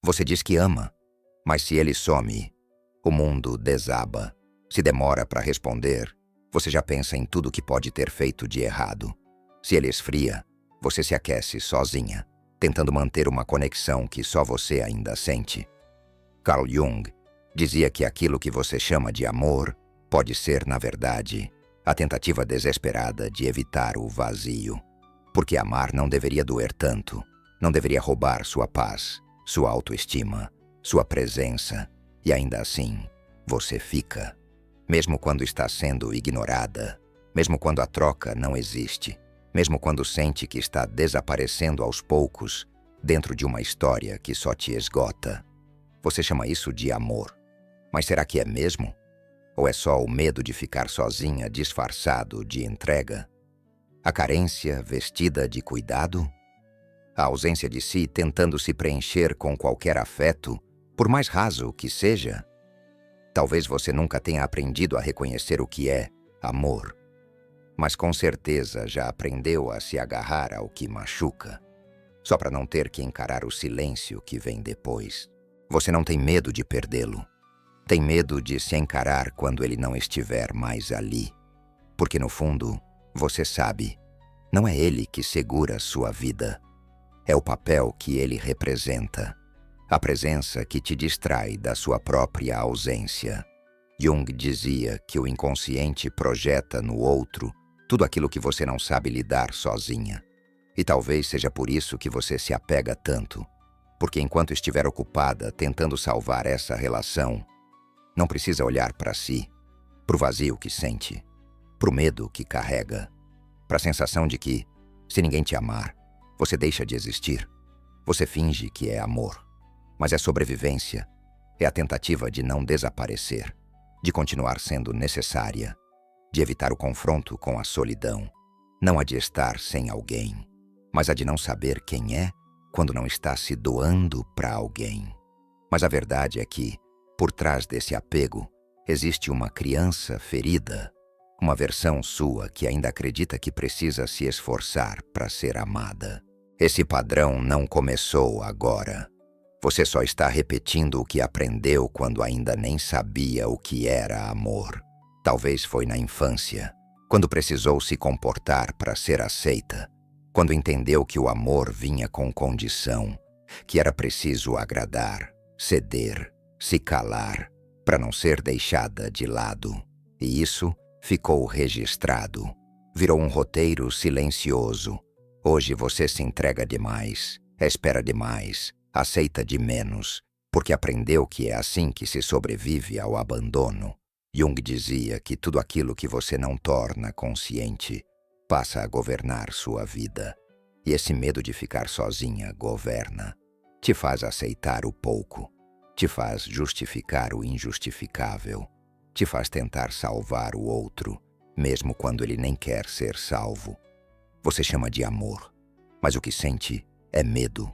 Você diz que ama, mas se ele some, o mundo desaba. Se demora para responder, você já pensa em tudo que pode ter feito de errado. Se ele esfria, você se aquece sozinha, tentando manter uma conexão que só você ainda sente. Carl Jung dizia que aquilo que você chama de amor pode ser, na verdade, a tentativa desesperada de evitar o vazio. Porque amar não deveria doer tanto, não deveria roubar sua paz, sua autoestima, sua presença, e ainda assim, você fica. Mesmo quando está sendo ignorada, mesmo quando a troca não existe, mesmo quando sente que está desaparecendo aos poucos dentro de uma história que só te esgota. Você chama isso de amor. Mas será que é mesmo? Ou é só o medo de ficar sozinha disfarçado de entrega? A carência vestida de cuidado? A ausência de si tentando se preencher com qualquer afeto, por mais raso que seja? Talvez você nunca tenha aprendido a reconhecer o que é amor, mas com certeza já aprendeu a se agarrar ao que machuca, só para não ter que encarar o silêncio que vem depois. Você não tem medo de perdê-lo. Tem medo de se encarar quando ele não estiver mais ali. Porque no fundo, você sabe, não é ele que segura sua vida. É o papel que ele representa. A presença que te distrai da sua própria ausência. Jung dizia que o inconsciente projeta no outro tudo aquilo que você não sabe lidar sozinha. E talvez seja por isso que você se apega tanto. Porque enquanto estiver ocupada tentando salvar essa relação, não precisa olhar para si, para o vazio que sente, para o medo que carrega, para a sensação de que, se ninguém te amar, você deixa de existir. Você finge que é amor, mas é sobrevivência, é a tentativa de não desaparecer, de continuar sendo necessária, de evitar o confronto com a solidão, não a de estar sem alguém, mas a de não saber quem é quando não está se doando para alguém. Mas a verdade é que, por trás desse apego, existe uma criança ferida, uma versão sua que ainda acredita que precisa se esforçar para ser amada. Esse padrão não começou agora. Você só está repetindo o que aprendeu quando ainda nem sabia o que era amor. Talvez foi na infância, quando precisou se comportar para ser aceita, quando entendeu que o amor vinha com condição, que era preciso agradar, ceder, se calar, para não ser deixada de lado. E isso ficou registrado. Virou um roteiro silencioso. Hoje você se entrega demais, espera demais, aceita de menos, porque aprendeu que é assim que se sobrevive ao abandono. Jung dizia que tudo aquilo que você não torna consciente passa a governar sua vida. E esse medo de ficar sozinha governa. Te faz aceitar o pouco. Te faz justificar o injustificável. Te faz tentar salvar o outro, mesmo quando ele nem quer ser salvo. Você chama de amor, mas o que sente é medo.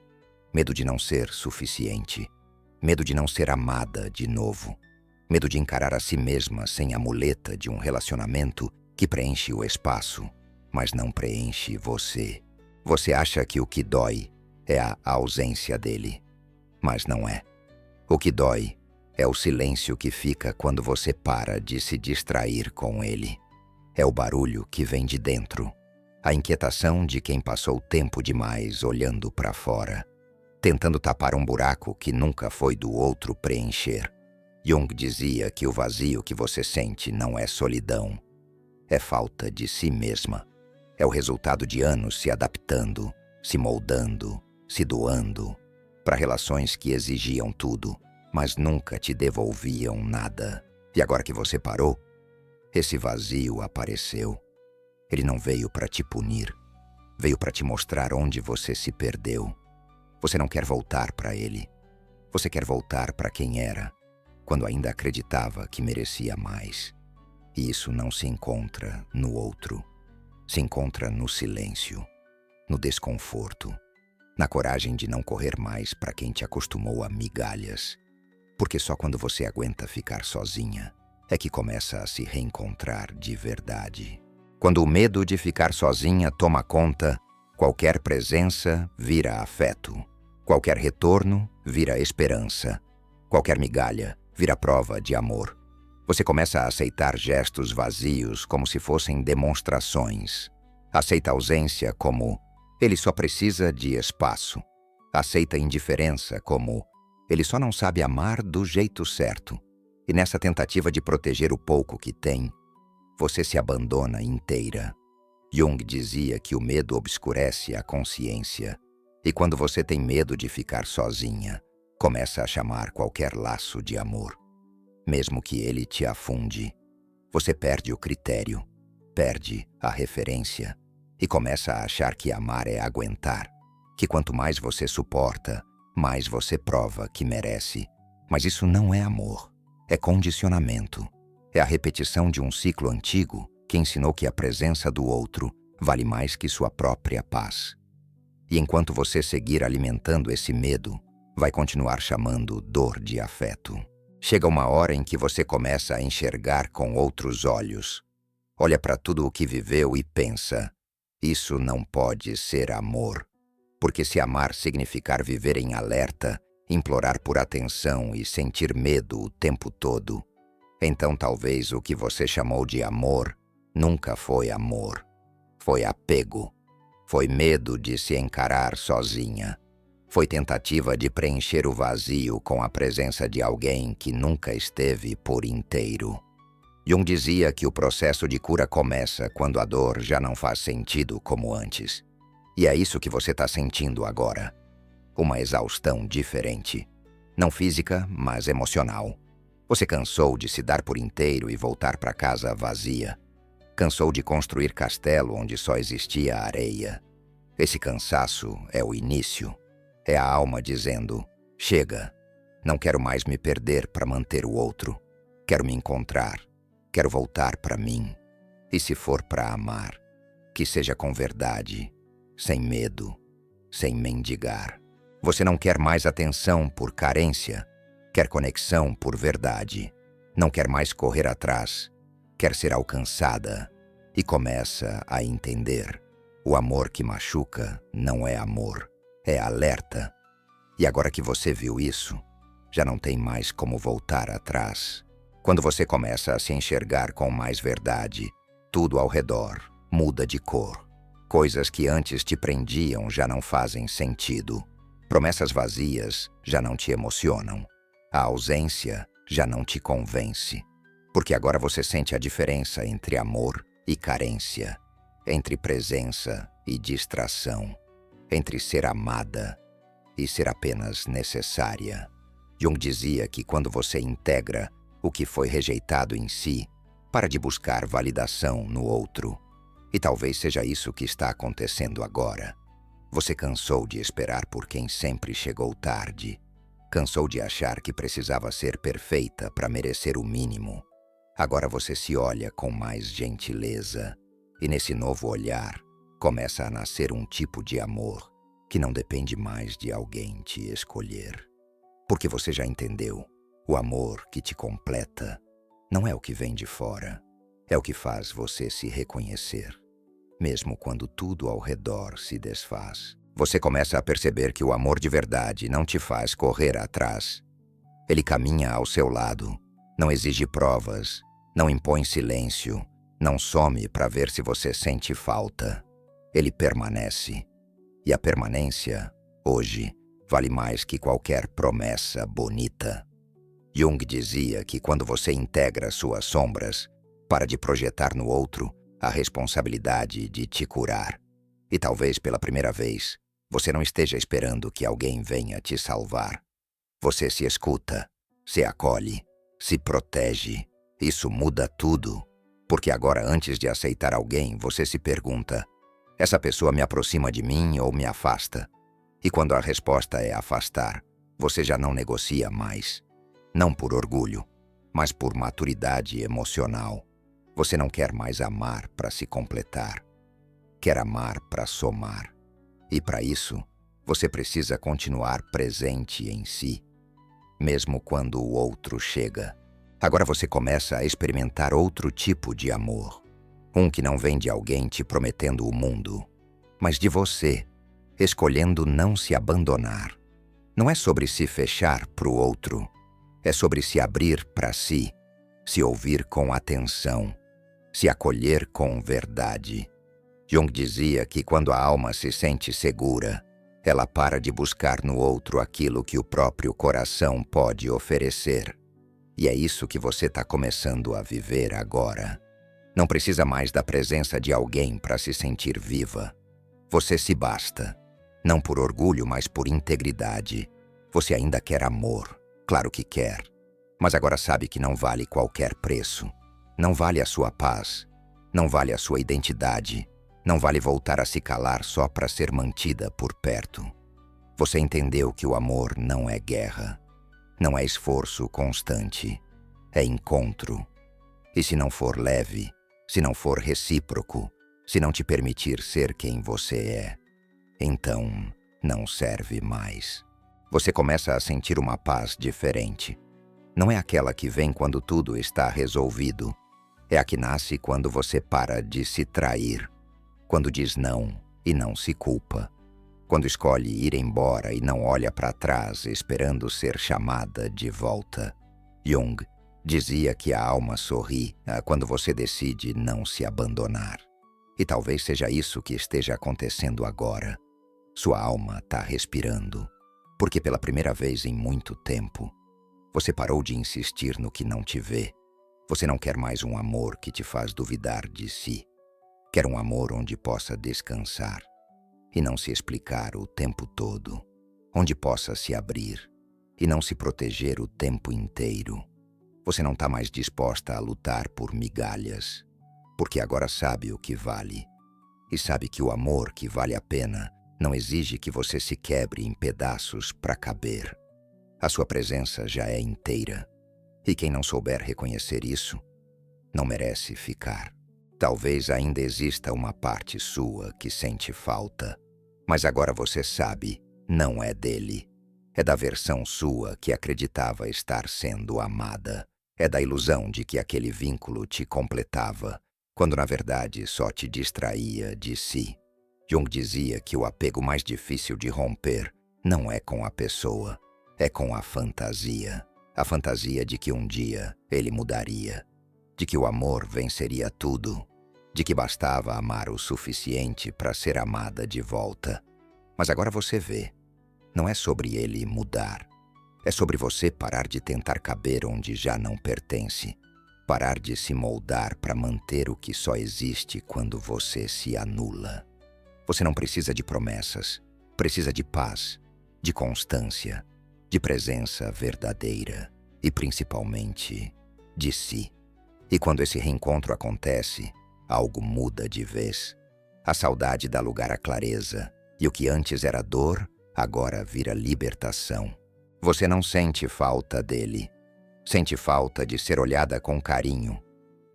Medo de não ser suficiente. Medo de não ser amada de novo. Medo de encarar a si mesma sem a muleta de um relacionamento que preenche o espaço, mas não preenche você. Você acha que o que dói é a ausência dele, mas não é. O que dói é o silêncio que fica quando você para de se distrair com ele. É o barulho que vem de dentro, a inquietação de quem passou tempo demais olhando para fora, tentando tapar um buraco que nunca foi do outro preencher. Jung dizia que o vazio que você sente não é solidão, é falta de si mesma. É o resultado de anos se adaptando, se moldando, se doando, para relações que exigiam tudo, mas nunca te devolviam nada. E agora que você parou, esse vazio apareceu. Ele não veio para te punir, veio para te mostrar onde você se perdeu. Você não quer voltar para ele. Você quer voltar para quem era, quando ainda acreditava que merecia mais. E isso não se encontra no outro. Se encontra no silêncio, no desconforto, na coragem de não correr mais para quem te acostumou a migalhas. Porque só quando você aguenta ficar sozinha é que começa a se reencontrar de verdade. Quando o medo de ficar sozinha toma conta, qualquer presença vira afeto. Qualquer retorno vira esperança. Qualquer migalha vira prova de amor. Você começa a aceitar gestos vazios como se fossem demonstrações. Aceita a ausência como ele só precisa de espaço. Aceita a indiferença como ele só não sabe amar do jeito certo. E nessa tentativa de proteger o pouco que tem, você se abandona inteira. Jung dizia que o medo obscurece a consciência. E quando você tem medo de ficar sozinha, começa a chamar qualquer laço de amor. Mesmo que ele te afunde, você perde o critério, perde a referência e começa a achar que amar é aguentar, que quanto mais você suporta, mais você prova que merece. Mas isso não é amor, é condicionamento. É a repetição de um ciclo antigo que ensinou que a presença do outro vale mais que sua própria paz. E enquanto você seguir alimentando esse medo, vai continuar chamando dor de afeto. Chega uma hora em que você começa a enxergar com outros olhos. Olha para tudo o que viveu e pensa: isso não pode ser amor. Porque se amar significar viver em alerta, implorar por atenção e sentir medo o tempo todo, então talvez o que você chamou de amor nunca foi amor. Foi apego. Foi medo de se encarar sozinha. Foi tentativa de preencher o vazio com a presença de alguém que nunca esteve por inteiro. Jung dizia que o processo de cura começa quando a dor já não faz sentido como antes. E é isso que você está sentindo agora. Uma exaustão diferente. Não física, mas emocional. Você cansou de se dar por inteiro e voltar para casa vazia. Cansou de construir castelo onde só existia areia. Esse cansaço é o início. É a alma dizendo: chega, não quero mais me perder para manter o outro. Quero me encontrar, quero voltar para mim. E se for para amar, que seja com verdade, sem medo, sem mendigar. Você não quer mais atenção por carência, quer conexão por verdade. Não quer mais correr atrás, quer ser alcançada. E começa a entender: o amor que machuca não é amor. É alerta. E agora que você viu isso, já não tem mais como voltar atrás. Quando você começa a se enxergar com mais verdade, tudo ao redor muda de cor. Coisas que antes te prendiam já não fazem sentido. Promessas vazias já não te emocionam. A ausência já não te convence. Porque agora você sente a diferença entre amor e carência, entre presença e distração, entre ser amada e ser apenas necessária. Jung dizia que quando você integra o que foi rejeitado em si, para de buscar validação no outro. E talvez seja isso que está acontecendo agora. Você cansou de esperar por quem sempre chegou tarde. Cansou de achar que precisava ser perfeita para merecer o mínimo. Agora você se olha com mais gentileza. E nesse novo olhar, começa a nascer um tipo de amor que não depende mais de alguém te escolher. Porque você já entendeu, o amor que te completa não é o que vem de fora, é o que faz você se reconhecer. Mesmo quando tudo ao redor se desfaz, você começa a perceber que o amor de verdade não te faz correr atrás. Ele caminha ao seu lado, não exige provas, não impõe silêncio, não some para ver se você sente falta. Ele permanece. E a permanência, hoje, vale mais que qualquer promessa bonita. Jung dizia que quando você integra suas sombras, para de projetar no outro a responsabilidade de te curar. E talvez pela primeira vez, você não esteja esperando que alguém venha te salvar. Você se escuta, se acolhe, se protege. Isso muda tudo. Porque agora, antes de aceitar alguém, você se pergunta: essa pessoa me aproxima de mim ou me afasta? E quando a resposta é afastar, você já não negocia mais. Não por orgulho, mas por maturidade emocional. Você não quer mais amar para se completar. Quer amar para somar. E para isso, você precisa continuar presente em si, mesmo quando o outro chega. Agora você começa a experimentar outro tipo de amor. Um que não vem de alguém te prometendo o mundo, mas de você, escolhendo não se abandonar. Não é sobre se fechar para o outro. É sobre se abrir para si, se ouvir com atenção, se acolher com verdade. Jung dizia que quando a alma se sente segura, ela para de buscar no outro aquilo que o próprio coração pode oferecer. E é isso que você está começando a viver agora. Não precisa mais da presença de alguém para se sentir viva. Você se basta. Não por orgulho, mas por integridade. Você ainda quer amor. Claro que quer. Mas agora sabe que não vale qualquer preço. Não vale a sua paz. Não vale a sua identidade. Não vale voltar a se calar só para ser mantida por perto. Você entendeu que o amor não é guerra. Não é esforço constante. É encontro. E se não for leve, se não for recíproco, se não te permitir ser quem você é, então não serve mais. Você começa a sentir uma paz diferente. Não é aquela que vem quando tudo está resolvido. É a que nasce quando você para de se trair. Quando diz não e não se culpa. Quando escolhe ir embora e não olha para trás esperando ser chamada de volta. Jung dizia que a alma sorri quando você decide não se abandonar. E talvez seja isso que esteja acontecendo agora. Sua alma está respirando, porque pela primeira vez em muito tempo, você parou de insistir no que não te vê. Você não quer mais um amor que te faz duvidar de si. Quer um amor onde possa descansar e não se explicar o tempo todo, onde possa se abrir e não se proteger o tempo inteiro. Você não está mais disposta a lutar por migalhas, porque agora sabe o que vale. E sabe que o amor que vale a pena não exige que você se quebre em pedaços para caber. A sua presença já é inteira. E quem não souber reconhecer isso, não merece ficar. Talvez ainda exista uma parte sua que sente falta, mas agora você sabe, não é dele. É da versão sua que acreditava estar sendo amada. É da ilusão de que aquele vínculo te completava, quando na verdade só te distraía de si. Jung dizia que o apego mais difícil de romper não é com a pessoa, é com a fantasia. A fantasia de que um dia ele mudaria, de que o amor venceria tudo, de que bastava amar o suficiente para ser amada de volta. Mas agora você vê, não é sobre ele mudar. É sobre você parar de tentar caber onde já não pertence. Parar de se moldar para manter o que só existe quando você se anula. Você não precisa de promessas. Precisa de paz, de constância, de presença verdadeira e, principalmente, de si. E quando esse reencontro acontece, algo muda de vez. A saudade dá lugar à clareza, e o que antes era dor, agora vira libertação. Você não sente falta dele. Sente falta de ser olhada com carinho,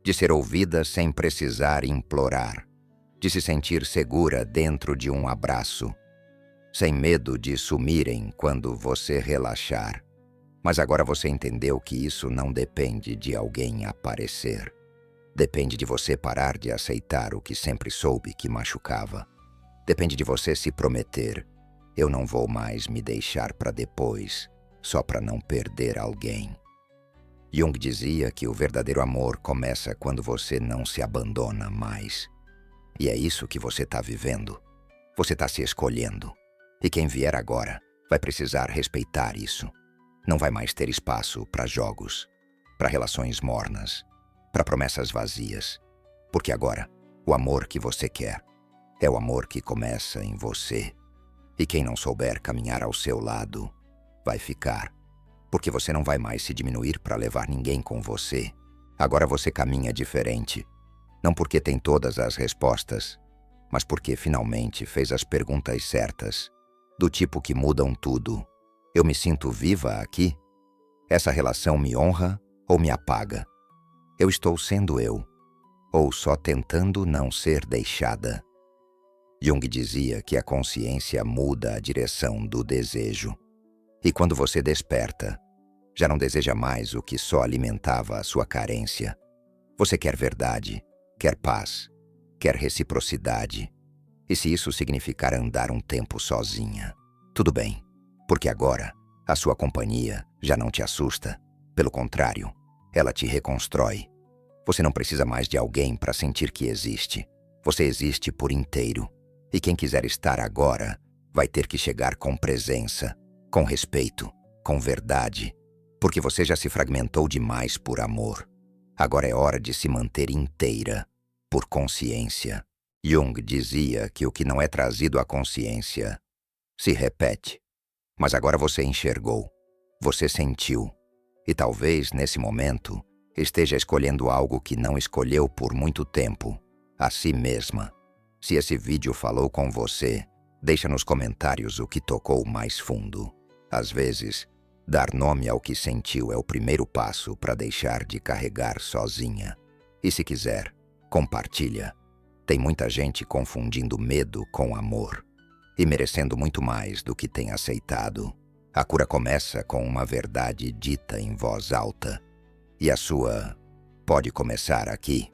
de ser ouvida sem precisar implorar, de se sentir segura dentro de um abraço, sem medo de sumirem quando você relaxar. Mas agora você entendeu que isso não depende de alguém aparecer. Depende de você parar de aceitar o que sempre soube que machucava. Depende de você se prometer: eu não vou mais me deixar para depois, só para não perder alguém. Jung dizia que o verdadeiro amor começa quando você não se abandona mais. E é isso que você está vivendo. Você está se escolhendo. E quem vier agora vai precisar respeitar isso. Não vai mais ter espaço para jogos, para relações mornas, para promessas vazias. Porque agora, o amor que você quer é o amor que começa em você. E quem não souber caminhar ao seu lado vai ficar. Porque você não vai mais se diminuir para levar ninguém com você. Agora você caminha diferente. Não porque tem todas as respostas, mas porque finalmente fez as perguntas certas, do tipo que mudam tudo. Eu me sinto viva aqui? Essa relação me honra ou me apaga? Eu estou sendo eu, ou só tentando não ser deixada? Jung dizia que a consciência muda a direção do desejo. E quando você desperta, já não deseja mais o que só alimentava a sua carência. Você quer verdade, quer paz, quer reciprocidade. E se isso significar andar um tempo sozinha, tudo bem. Porque agora, a sua companhia já não te assusta. Pelo contrário, ela te reconstrói. Você não precisa mais de alguém para sentir que existe. Você existe por inteiro. E quem quiser estar agora vai ter que chegar com presença, com respeito, com verdade. Porque você já se fragmentou demais por amor. Agora é hora de se manter inteira, por consciência. Jung dizia que o que não é trazido à consciência se repete. Mas agora você enxergou, você sentiu. E talvez, nesse momento, esteja escolhendo algo que não escolheu por muito tempo, a si mesma. Se esse vídeo falou com você, deixa nos comentários o que tocou mais fundo. Às vezes, dar nome ao que sentiu é o primeiro passo para deixar de carregar sozinha. E se quiser, compartilha. Tem muita gente confundindo medo com amor e merecendo muito mais do que tem aceitado. A cura começa com uma verdade dita em voz alta. E a sua pode começar aqui.